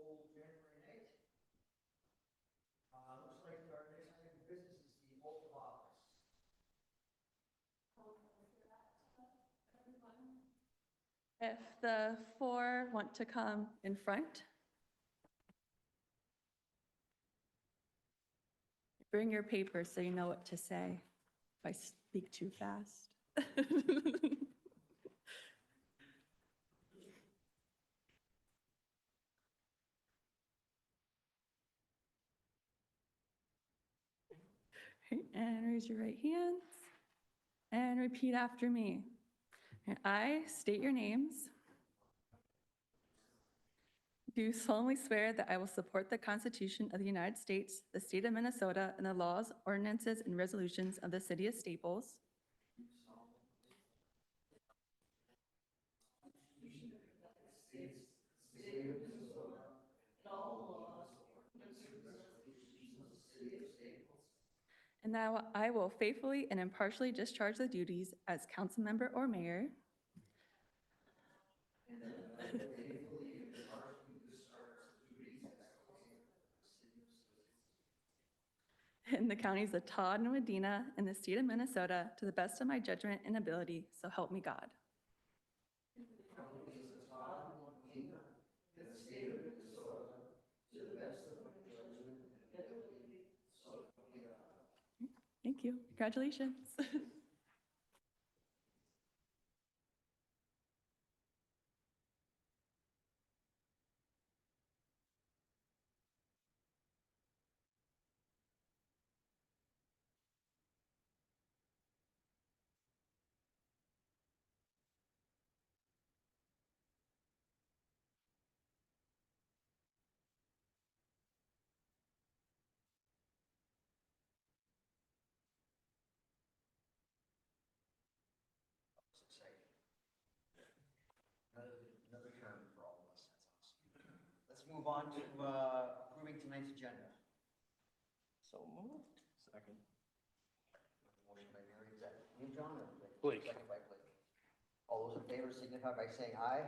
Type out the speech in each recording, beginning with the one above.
January 8th. Looks like our next item of business is the oath of office. If the four want to come in front, bring your paper so you know what to say if I speak too fast. And raise your right hands and repeat after me. I state your names. Do solemnly swear that I will support the Constitution of the United States, the state of Minnesota, and the laws, ordinances, and resolutions of the city of Staples. And that I will faithfully and impartially discharge the duties as council member or mayor in the counties of Todd and Medina in the state of Minnesota to the best of my judgment and ability, so help me God. Thank you. Congratulations. Another term for all of us. That's awesome. Let's move on to approving tonight's agenda. So moved. Second. Motion by Mary, is that you, John? Or Blake. Second by Blake. All those in favor signify by saying aye.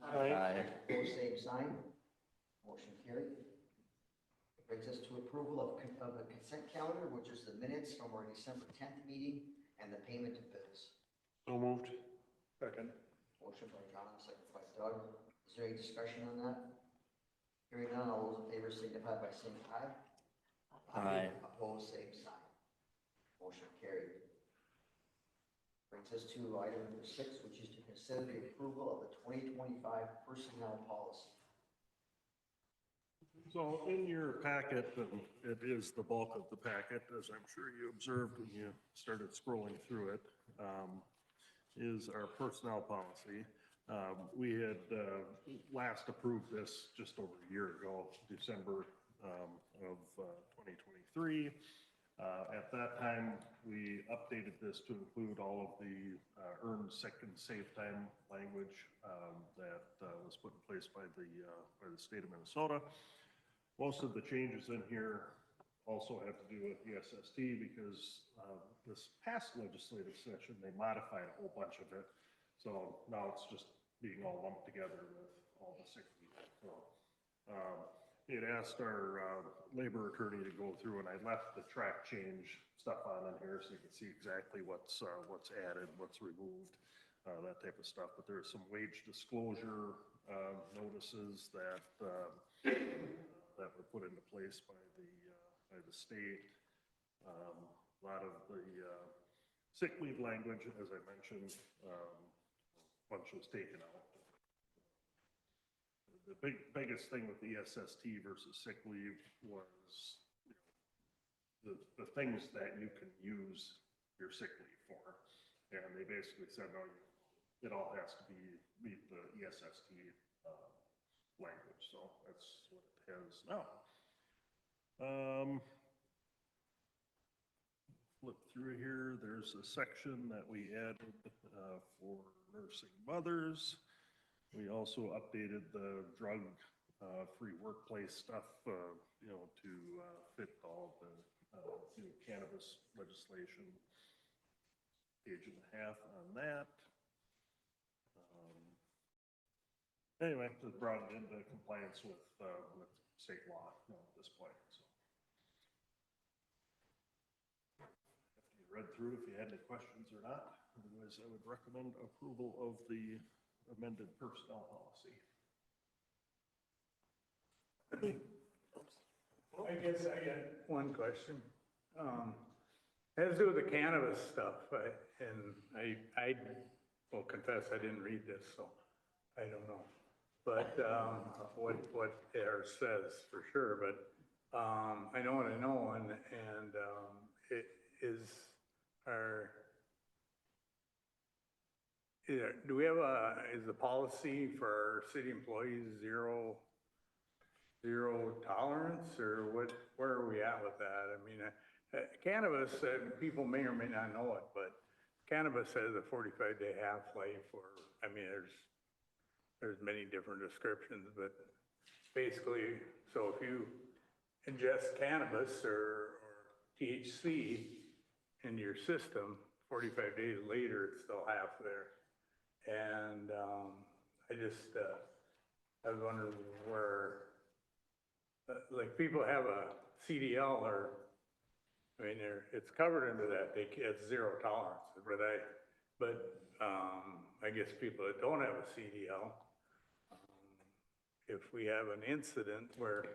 Aye. Opposed, same sign. Motion carried. Brings us to approval of the consent calendar, which is the minutes from our December 10th meeting and the payment of bills. So moved. Second. Motion by John, second by Doug. Is there any discussion on that? Hearing none, all those in favor signify by saying aye. Aye. Opposed, same sign. Motion carried. Brings us to item number 6, which is to consider the approval of the 2025 personnel policy. So in your packet, and it is the bulk of the packet, as I'm sure you observed when you started scrolling through it, is our personnel policy. We had last approved this just over a year ago, December of 2023. At that time, we updated this to include all of the earned sick and safe time language that was put in place by the state of Minnesota. Most of the changes in here also have to do with the SST because this past legislative session, they modified a whole bunch of it. So now it's just being all lumped together with all the sick leave. So he had asked our labor attorney to go through, and I left the track change stuff on in here so you can see exactly what's added, what's removed, that type of stuff. But there's some wage disclosure notices that were put into place by the state. A lot of the sick leave language, as I mentioned, bunch was taken out. The biggest thing with the SST versus sick leave was, the things that you can use your sick leave for. And they basically said, no, it all has to meet the ESST language. So that's what it has now. Flip through here, there's a section that we added for nursing mothers. We also updated the drug free workplace stuff, to fit all the new cannabis legislation. Page and a half on that. anyway, just brought it into compliance with state law, at this point, so. After you read through, if you had any questions or not, otherwise I would recommend approval of the amended personnel policy. I guess I got one question. Has to do with the cannabis stuff, I will confess, I didn't read this, so I don't know. But, what there says for sure, but, I know what I know, and, it is do we have is the policy for our city employees zero tolerance, or where are we at with that? I mean, cannabis, people may or may not know it, but cannabis has a 45-day half-life, or, I mean, there's many different descriptions, but basically, so if you ingest cannabis or THC into your system, 45 days later, it's still half there. And I was wondering where, like, people have a CDL, or, I mean, it's covered under that, it's zero tolerance, but I guess people that don't have a CDL, if we have an incident where,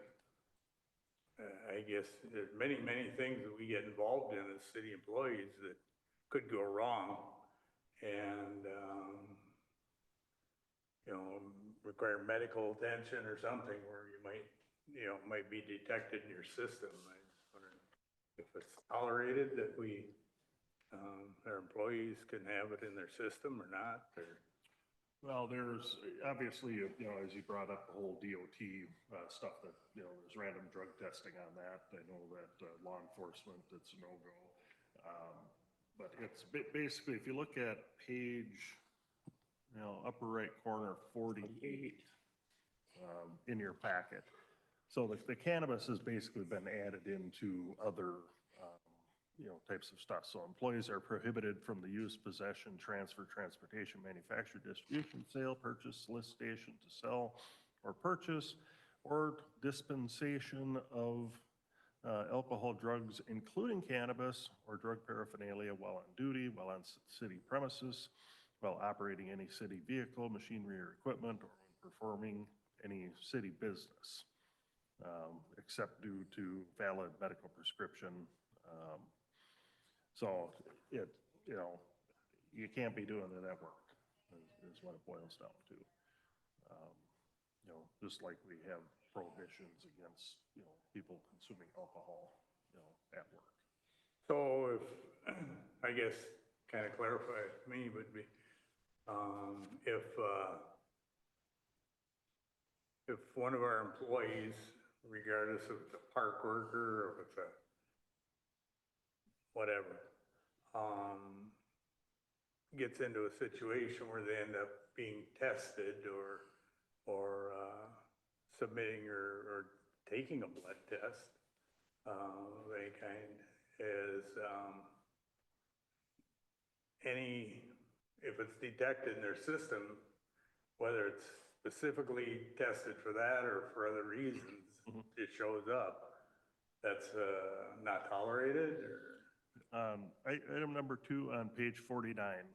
I guess there's many things that we get involved in as city employees that could go wrong, and, require medical attention or something where you might be detected in your system. I just wondering if it's tolerated that our employees can have it in their system or not, or. Well, there's obviously, as you brought up, the whole DOT stuff that, there's random drug testing on that. I know that law enforcement, it's a no-go. But it's basically, if you look at page, upper right corner, 48 in your packet. So the cannabis has basically been added into other types of stuff. So employees are prohibited from the use, possession, transfer, transportation, manufacture, distribution, sale, purchase, solicitation to sell or purchase, or dispensation of alcohol, drugs, including cannabis or drug paraphernalia while on duty, while on city premises, while operating any city vehicle, machinery, or equipment, or when performing any city business, except due to valid medical prescription. So you can't be doing it at work, is what it boils down to. Just like we have prohibitions against, people consuming alcohol, at work. So I guess, kind of clarify it to me would be, if one of our employees, regardless if it's a park worker or if it's a whatever, gets into a situation where they end up being tested or submitting or taking a blood test of any kind, is if it's detected in their system, whether it's specifically tested for that or for other reasons, it shows up, that's not tolerated, or? Item number 2 on page 49.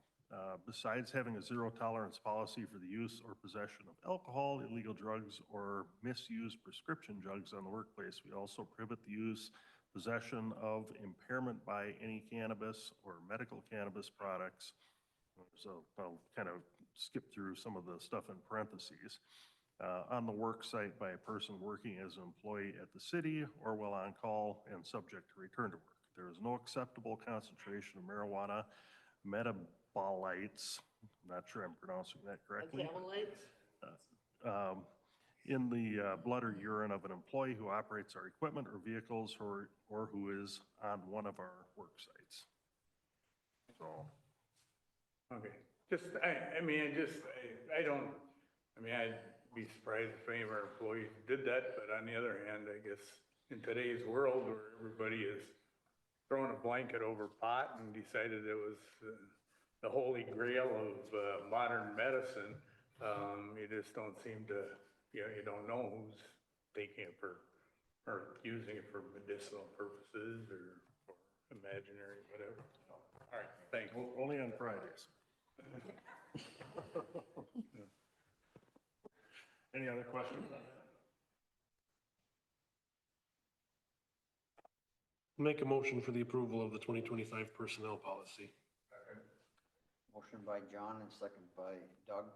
Besides having a zero tolerance policy for the use or possession of alcohol, illegal drugs, or misused prescription drugs on the workplace, we also prohibit the use, possession of, impairment by any cannabis or medical cannabis products. So I'll kind of skip through some of the stuff in parentheses. On the work site by a person working as an employee at the city or while on call and subject to return to work. There is no acceptable concentration of marijuana, metabolites, I'm not sure I'm pronouncing that correctly. Metabolites? In the blood or urine of an employee who operates our equipment or vehicles or who is on one of our work sites. So. Okay, I'd be surprised if any of our employees did that, but on the other hand, I guess in today's world where everybody is throwing a blanket over pot and decided it was the holy grail of modern medicine, You just don't seem to, you don't know who's taking it for, or using it for medicinal purposes or imaginary, whatever. All right, thank you. Only on Fridays. Any other questions on that? Make a motion for the approval of the 2025 personnel policy. Motion by John and second by Doug.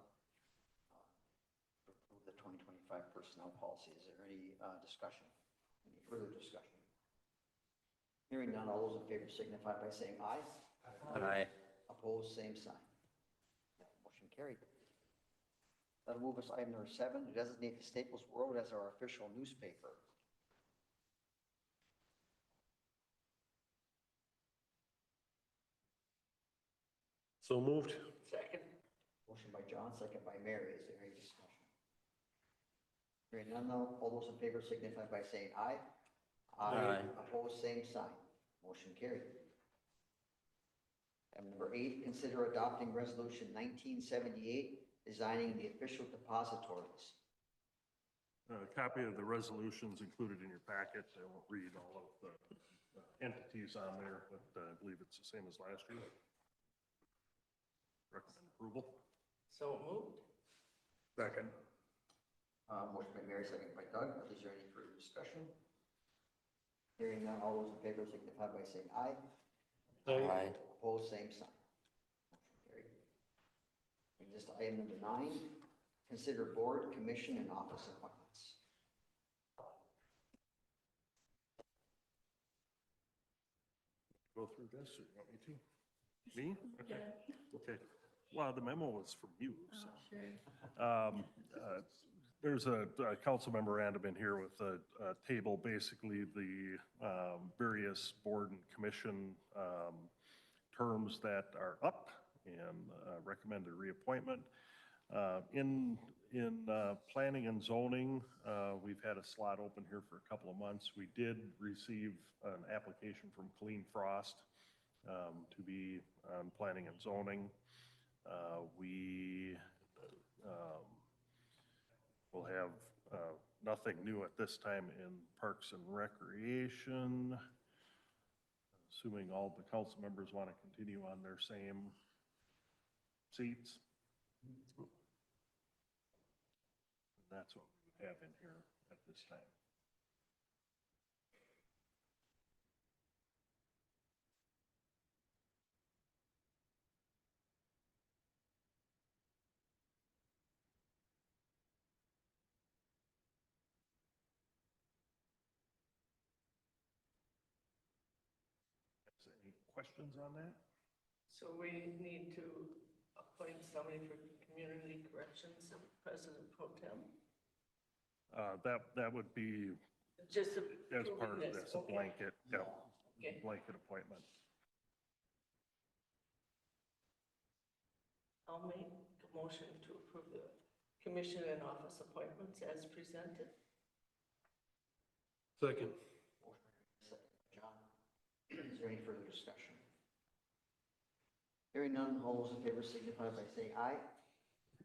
To approve the 2025 personnel policy. Is there any discussion? Any further discussion? Hearing none, all those in favor signify by saying aye. Aye. Opposed, same sign. Motion carried. That'll move us to item number 7, to designate the Staples World as our official newspaper. So moved. Second. Motion by John, second by Mary. Is there any discussion? Hearing none, all those in favor signify by saying aye. Aye. Opposed, same sign. Motion carried. Item number 8, consider adopting resolution 1978, designing the official depositories. A copy of the resolutions included in your packet. I won't read all of the entities on there, but I believe it's the same as last year. Recommend approval. So moved. Second. Motion by Mary, second by Doug. Is there any further discussion? Hearing none, all those in favor signify by saying aye. Aye. Opposed, same sign. Motion carried. Brings us to item number 9, consider board, commission, and office appointments. Go through this, or you want me to? Me? Okay. Okay. Well, the memo was from you, so. Sure. There's a council memorandum in here with a table, basically the various board and commission terms that are up and recommended reappointment. In planning and zoning, we've had a slot open here for a couple of months. We did receive an application from Colleen Frost to be on planning and zoning. We will have nothing new at this time in Parks and Recreation, assuming all the council members want to continue on their same seats. That's what we would have in here at this time. Any questions on that? So we need to appoint somebody for community corrections, President Pro Tem? That would be Just as part of approving this, a okay. blanket, yeah, Okay. blanket appointment. I'll make a motion to approve the commission and office appointments as presented. Second. John, is there any further discussion? Hearing none, all those in favor signify by saying aye.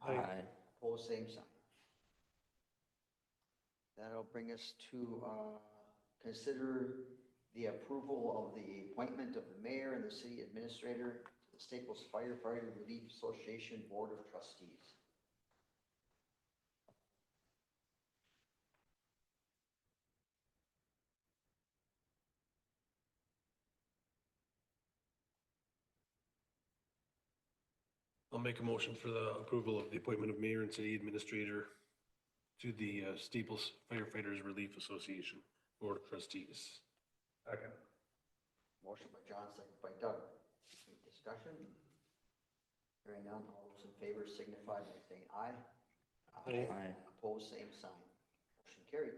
Aye. Opposed, same sign. That'll bring us to consider the approval of the appointment of the mayor and the city administrator to the Staples Firefighter Relief Association Board of Trustees. I'll make a motion for the approval of the appointment of mayor and city administrator to the Staples Firefighters Relief Association Board of Trustees. Second. Motion by John, second by Doug. Any discussion? Hearing none, all those in favor signify by saying aye. Aye. Opposed, same sign. Motion carried.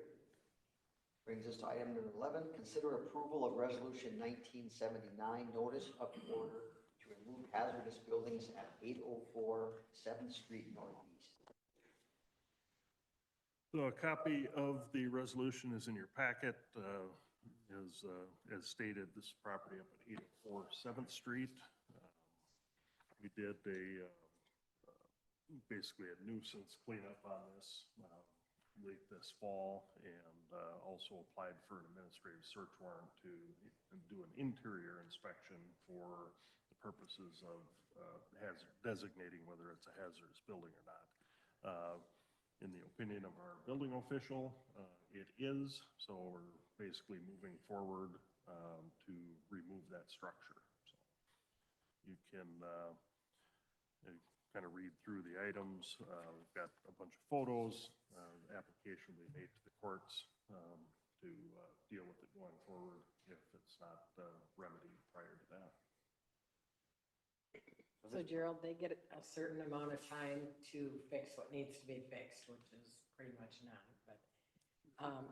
Brings us to item number 11, consider approval of resolution 1979, notice of order to remove hazardous buildings at 804 7th Street Northeast. So a copy of the resolution is in your packet. As stated, this property up at 804 7th Street. We did a basically a nuisance cleanup on this late this fall, and also applied for an administrative search warrant to do an interior inspection for the purposes of designating whether it's a hazardous building or not. In the opinion of our building official, it is, so we're basically moving forward to remove that structure. So you can kind of read through the items. We've got a bunch of photos, application we made to the courts to deal with it going forward if it's not remedied prior to that. So Gerald, they get a certain amount of time to fix what needs to be fixed, which is pretty much none, but,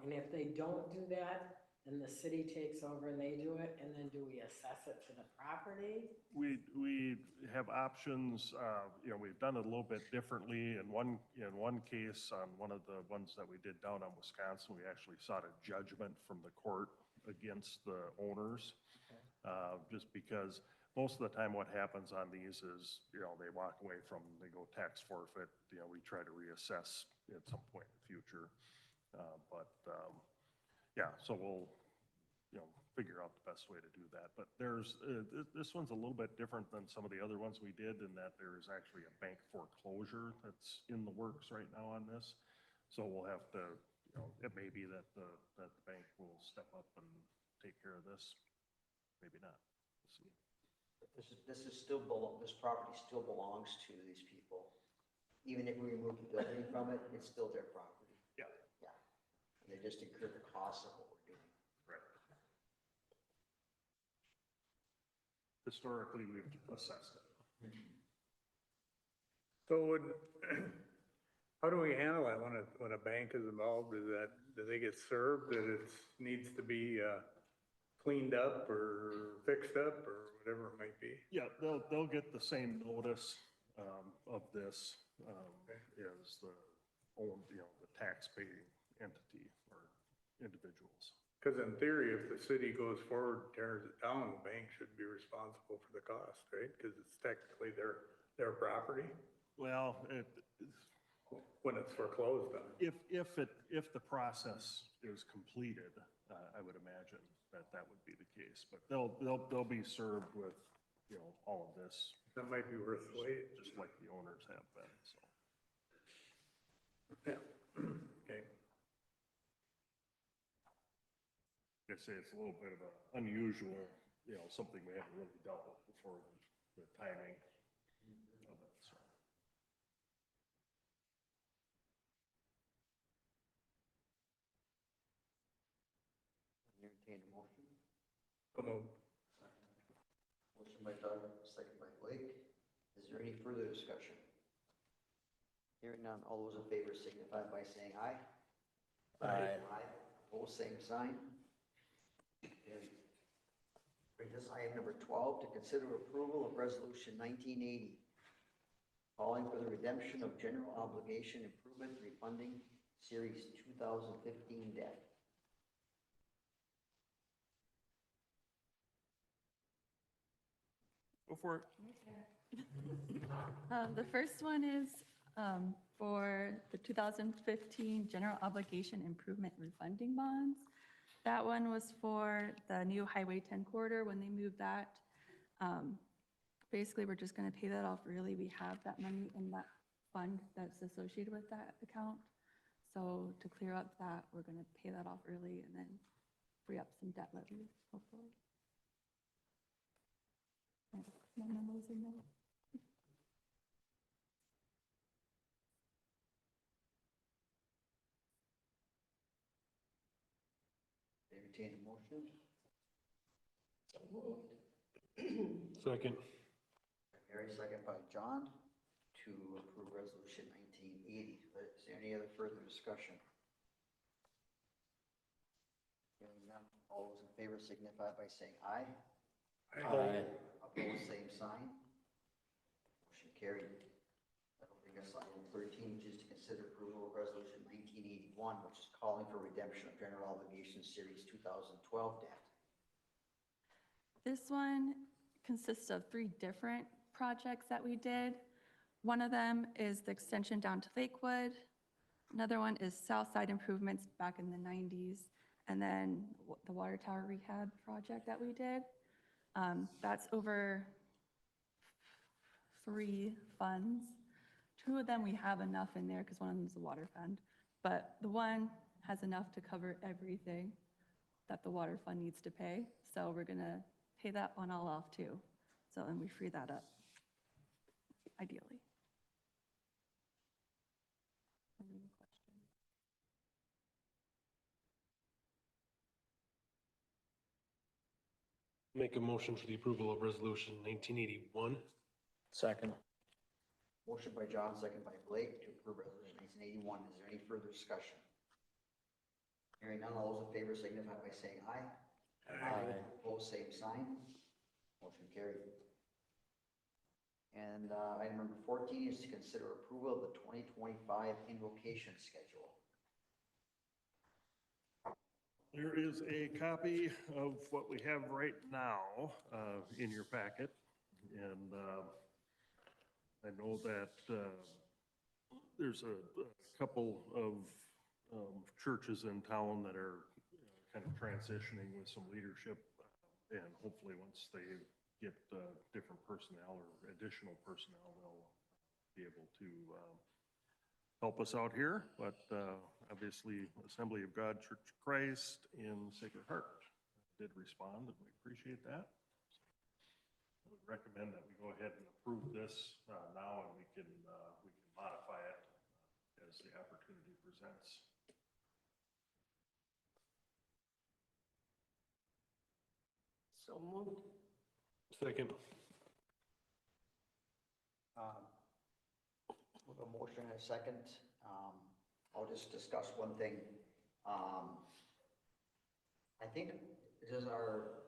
and if they don't do that, then the city takes over and they do it, and then do we assess it to the property? We have options, you know, we've done it a little bit differently. In one case, on one of the ones that we did down on Wisconsin, we actually sought a judgment from the court against the owners. Just because most of the time what happens on these is, you know, they walk away from, they go tax forfeit, you know, we try to reassess at some point in the future. Yeah, so we'll, you know, figure out the best way to do that. But there's, this one's a little bit different than some of the other ones we did in that there's actually a bank foreclosure that's in the works right now on this. So we'll have to, you know, it may be that the bank will step up and take care of this, maybe not. We'll see. This property still belongs to these people. Even if we remove the building from it, it's still their property. Yeah. Yeah. And they just incur the cost of what we're doing. Right. Historically, we've assessed it. So how do we handle that when a bank is involved? Do they get served that it needs to be cleaned up or fixed up or whatever it might be? Yeah, they'll get the same notice of this as the the tax-paying entity or individuals. Because in theory, if the city goes forward and tears it down, the bank should be responsible for the cost, right? Because it's technically their property Well, when it's foreclosed on. if the process is completed, I would imagine that would be the case. But they'll be served with, you know, all of this, That might be worth the wait. just like the owners have been, so. Yeah, okay. Like I say, it's a little bit of an unusual, you know, something we haven't really dealt with before, the timing of it, so. Entertain a motion. Come on. Motion by Doug, second by Blake. Is there any further discussion? Hearing none, all those in favor signify by saying aye. Aye. Aye. Opposed, same sign. Carried. Bring this item number 12 to consider approval of resolution 1980, calling for the redemption of general obligation improvement refunding series 2015 debt. Go for it. The first one is for the 2015 General Obligation Improvement Refunding Bonds. That one was for the new Highway 10 corridor when they moved that. Basically, we're just going to pay that off early. We have that money in that fund that's associated with that account. So to clear up that, we're going to pay that off early and then free up some debt levy, hopefully. My memos in there. Entertain a motion. Second. Mary, second by John, to approve resolution 1980. Is there any other further discussion? Hearing none, all those in favor signify by saying aye. Aye. Opposed, same sign. Motion carried. That'll bring us to item 13, which is to consider approval of resolution 1981, which is calling for redemption of general obligation series 2012 debt. This one consists of 3 different projects that we did. One of them is the extension down to Lakewood. Another one is south side improvements back in the 90s. And then the water tower rehab project that we did. That's over 3 funds. 2 of them we have enough in there because one of them is the water fund. But the one has enough to cover everything that the water fund needs to pay. So we're gonna pay that one all off too. So then we free that up, ideally. Any questions? Make a motion for the approval of resolution 1981. Second. Motion by John, second by Blake to approve resolution 1981. Is there any further discussion? Hearing none, all those in favor signify by saying aye. Aye. Opposed, same sign. Motion carried. And item number 14 is to consider approval of the 2025 invocation schedule. There is a copy of what we have right now in your packet. And I know that there's a couple of churches in town that are kind of transitioning with some leadership. And hopefully once they get different personnel or additional personnel, they'll be able to help us out here. But obviously Assembly of God Church of Christ in Sacred Heart did respond, and we appreciate that. I would recommend that we go ahead and approve this now, and we can modify it as the opportunity presents. So moved. Second. With a motion and a second, I'll just discuss one thing. I think does our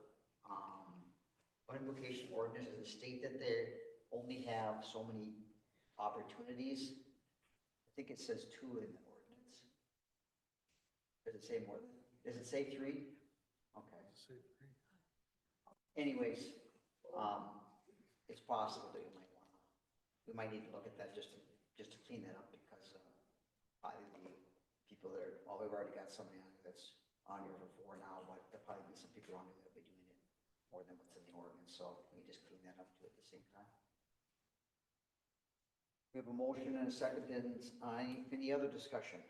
invocation ordinance, does it state that they only have so many opportunities? I think it says 2 in the ordinance. Does it say more? Does it say 3? Okay. Anyways, it's possible that we might need to look at that just to clean that up, because probably the people that are, well, we've already got somebody on here that's on here for 4 now, but there'll probably be some people on here that'll be doing it more than what's in the ordinance, so we just clean that up too at the same time. We have a motion and a second, and any other discussion?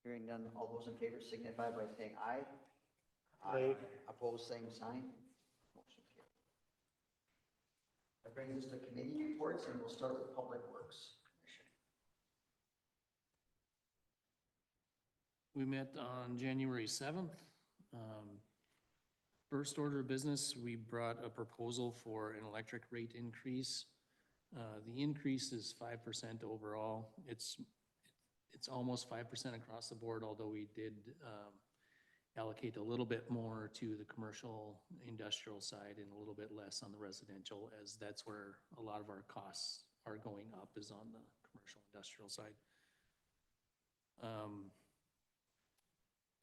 Hearing none, all those in favor signify by saying aye. Aye. Opposed, same sign. Motion carried. That brings us to committee reports, and we'll start with Public Works Commission. We met on January 7th. First order of business, we brought a proposal for an electric rate increase. The increase is 5% overall. It's almost 5% across the board, although we did allocate a little bit more to the commercial industrial side and a little bit less on the residential, as that's where a lot of our costs are going up, is on the commercial industrial side.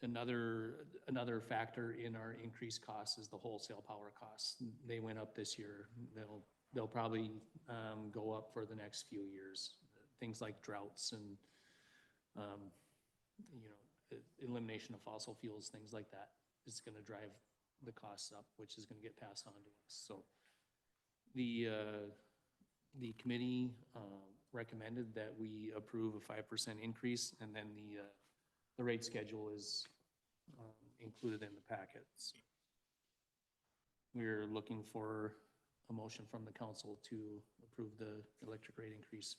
Another factor in our increased costs is the wholesale power costs. They went up this year. They'll probably go up for the next few years. Things like droughts and elimination of fossil fuels, things like that is going to drive the costs up, which is going to get passed on to us. So the committee recommended that we approve a 5% increase, and then the rate schedule is included in the packets. We're looking for a motion from the council to approve the electric rate increase.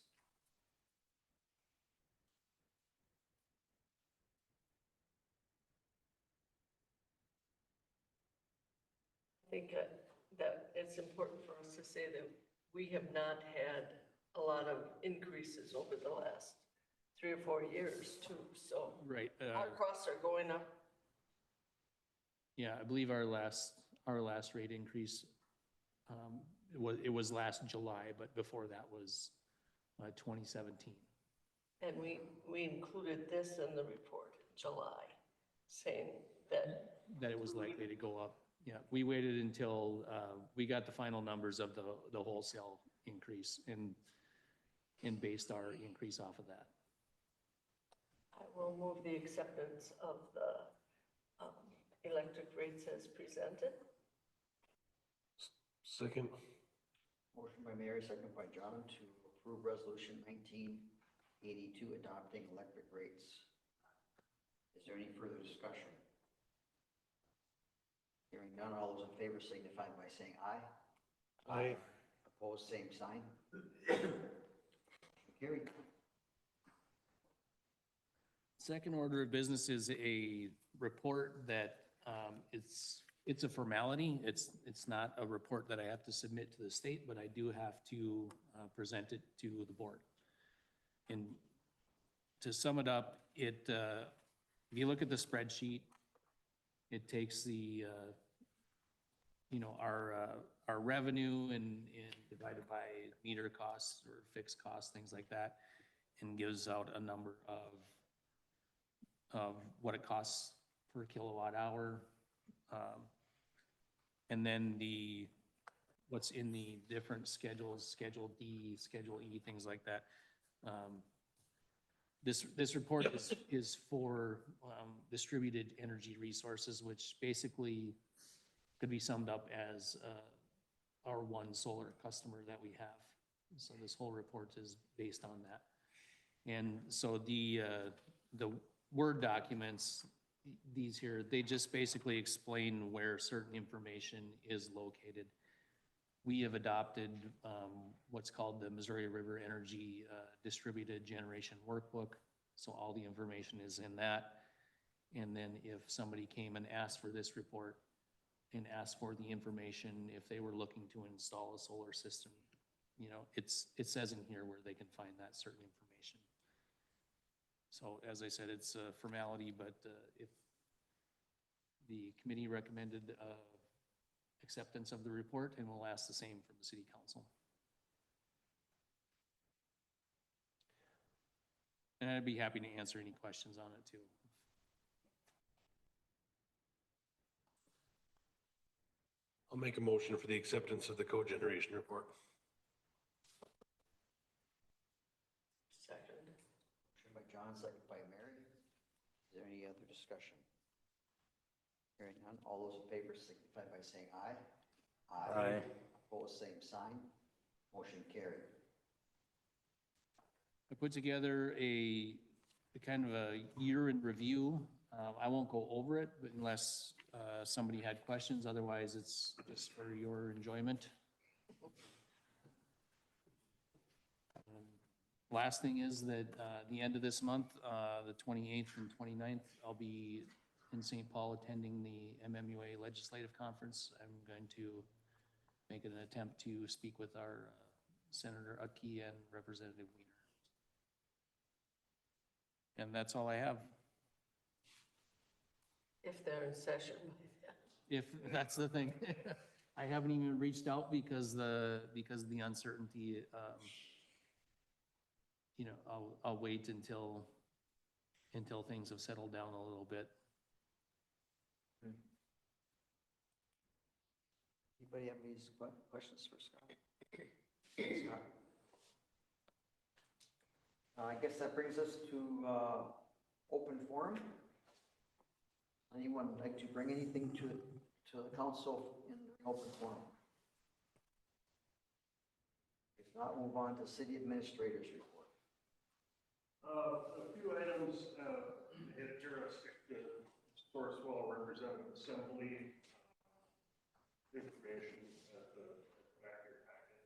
I think that it's important for us to say that we have not had a lot of increases over the last 3 or 4 years too, so Right. our costs are going up. Yeah, I believe our last rate increase, it was last July, but before that was 2017. And we included this in the report in July, saying that. That it was likely to go up. Yeah, we waited until we got the final numbers of the wholesale increase. increase and based our increase off of that. I will move the acceptance of the electric rates as presented. Second. Motion by Mary, second by John to approve resolution 1982 adopting electric rates. Is there any further discussion? Hearing none, all those in favor signify by saying aye. Aye. Opposed, same sign. Carried. Second order of business is a report that it's a formality. It's not a report that I have to submit to the state, but I do have to present it to the board. And to sum it up, if you look at the spreadsheet, it takes the, our revenue and divided by meter costs or fixed costs, things like that, and gives out a number of what it costs per kilowatt hour. And then what's in the different schedules, Schedule D, Schedule E, things like that. This report is for distributed energy resources, which basically could be summed up as our one solar customer that we have. So this whole report is based on that. And so the Word documents, these here, they just basically explain where certain information is located. We have adopted what's called the Missouri River Energy Distributed Generation Workbook. So all the information is in that. And then if somebody came and asked for this report and asked for the information, if they were looking to install a solar system, it says in here where they can find that certain information. So as I said, it's a formality, but if the committee recommended acceptance of the report, and we'll ask the same from the city council. And I'd be happy to answer any questions on it too. I'll make a motion for the acceptance of the cogeneration report. Second. Motion by John, second by Mary. Is there any other discussion? Hearing none, all those in favor signify by saying aye. Aye. Opposed, same sign. Motion carried. I put together a kind of a year in review. I won't go over it, but unless somebody had questions, otherwise it's just for your enjoyment. Last thing is that the end of this month, the 28th and 29th, I'll be in St. Paul attending the MMUA Legislative Conference. I'm going to make an attempt to speak with our Senator Utke and Representative Wiener. And that's all I have. If they're in session by then. If that's the thing. I haven't even reached out because of the uncertainty. I'll wait until things have settled down a little bit. Anybody have any questions for Scott? Scott? I guess that brings us to open forum. Anyone like to bring anything to the council in open forum? If not, move on to city administrator's report. A few items, had Tara stick the Sourcewell Representative Assembly information at the back of your packet.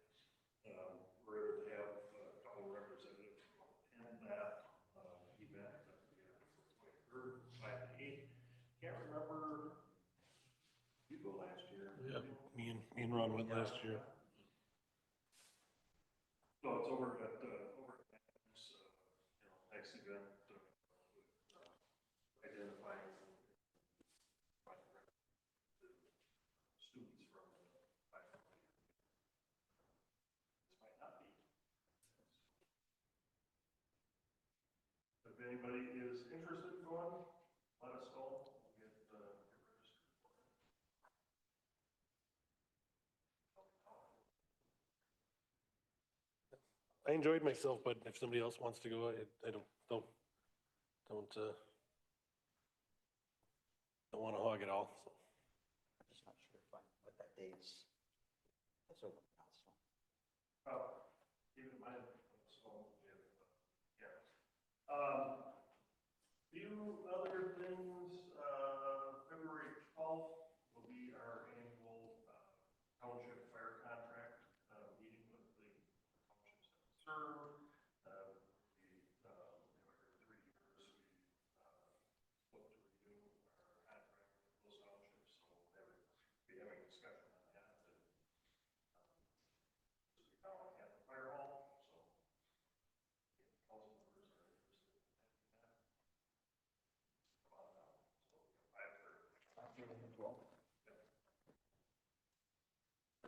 We're able to have a couple of representatives attend that event that we had for 23rd, 5 to 8. Can't remember, you go last year? Yeah, me and Ron went last year. So it's over at this, nice event, identifying students from the faculty. This might not be. If anybody is interested in going, let us know. We'll get registered for it. I enjoyed myself, but if somebody else wants to go, I don't want to hog it all. So. I'm just not sure if what that day is. It's open now, so. Keep in mind, so, yeah. Few other things, February 12th will be our annual township fire contract meeting with the townships that we serve. Every 3 years, we look to renew our contract with those townships, so we'll be having a discussion on that. We now have the fire hall, so council members are interested in having that. Come on down. So 5:30. Well,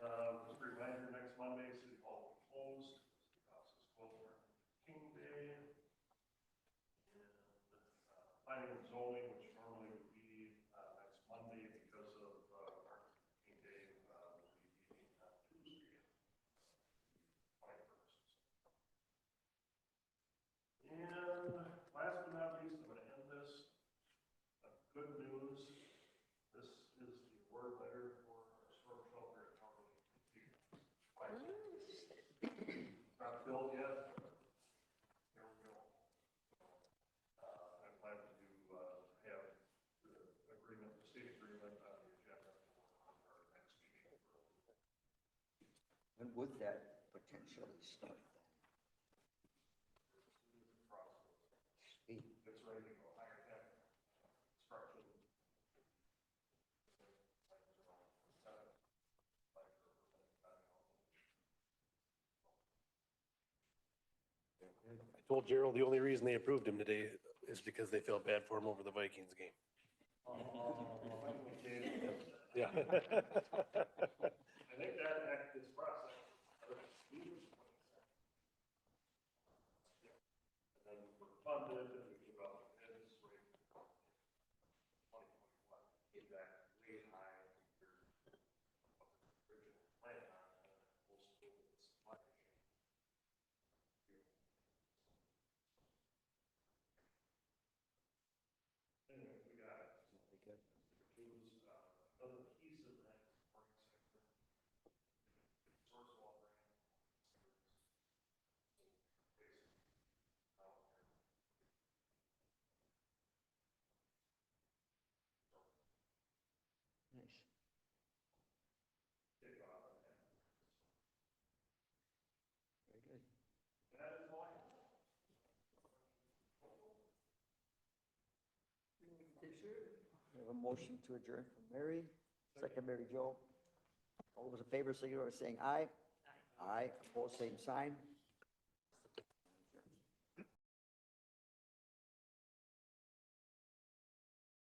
Just a reminder, next Monday, City Hall will be closed. City House is closed for King Day. And planning and zoning, which normally would be next Monday because of Martin King Day, will be meeting on Tuesday, 21st. And last but not least, I'm going to end this. Good news. This is the award letter for our storm shelter at County. Not filled yet. There we go. I'm planning to have the agreement, the state agreement on the agenda for our next meeting. when would that potentially start then? Speed. It's ready to go. Higher tech construction. I told Gerald the only reason they approved him today is because they felt bad for him over the Vikings game. Yeah. I think that is process. And then we're funded and we give out the bids rate. 2021 came back way high compared to what the original plan on, and most of it's supply chain. Anyway, we got it. Very good. It was another piece of that park sector. Source water. Nice. Very good. That is all I have. We have a motion to adjourn from Mary, second Mary Jo. All those in favor, signify by saying aye. Aye, opposed, same sign.